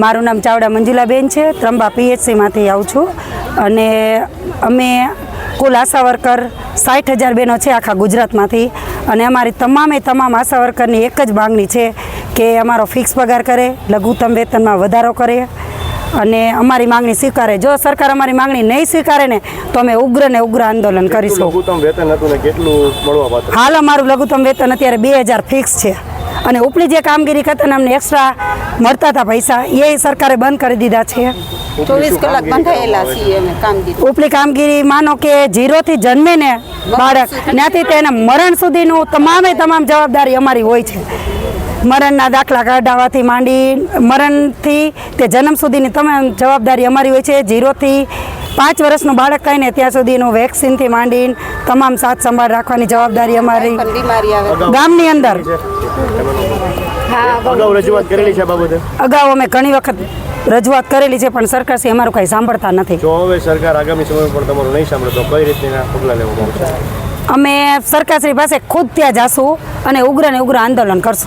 મારું નામ ચાવડા મંજુલાબેન છે, ત્રંબા PHCમાંથી આવું છું અને અમે કુલ આશા વર્કર 60,000 બહેનો છે આખા ગુજરાતમાંથી અને અમારી તમામ આશા વર્કરની એક જ માંગણી છે કે અમારો ફિક્સ પગાર કરે, લઘુત્તમ વેતનમાં વધારો કરે અને અમારી માંગણી સ્વીકારે. જો સરકાર અમારી માંગણી નહીં સ્વીકારે ને તો અમે ઉગ્ર આંદોલન કરીશું. લઘુત્તમ વેતન હતું ને કેટલું મળવા પાત્ર? હાલ અમારું લઘુત્તમ વેતન અત્યારે 2,000 ફિક્સ છે અને ઉપલી જે કામગીરી કરતા અમને એક્સ્ટ્રા મળતા હતા પૈસા એ સરકારે બંધ કરી દીધા છે. 24 કલાક બંધાયેલા છીએ અમે કામગીરી. ઉપલી કામગીરી માનો કે 0 થી જન્મે ને બાળક ત્યાંથી તેના મરણ સુધીનું તમામ જવાબદારી અમારી હોય છે. મરણના દાખલા કાઢવાથી માંડી મરણથી તે જન્મ સુધીની તમામ જવાબદારી અમારી હોય છે. 0 થી 5 વર્ષનું બાળક થાય ને ત્યાં સુધીનું વેક્સિનથી માંડીને તમામ સાથ સંભાળ રાખવાની જવાબદારી અમારી બીમારી આવે ગામની અંદર. અગાઉ રજૂઆત કરેલી છે બાબતે? અગાઉ અમે ઘણી વખત રજૂઆત કરેલી છે પણ સરકારશ્રી અમારું કંઈ સાંભળતા નથી. જો હવે સરકાર આગામી સમયમાં પણ તમારું નહીં સાંભળે તો કઈ રીતના પગલાં લેવામાં આવશે? અમે સરકારશ્રી પાસે ખુદ ત્યાં જાશું અને ઉગ્ર આંદોલન કરશું.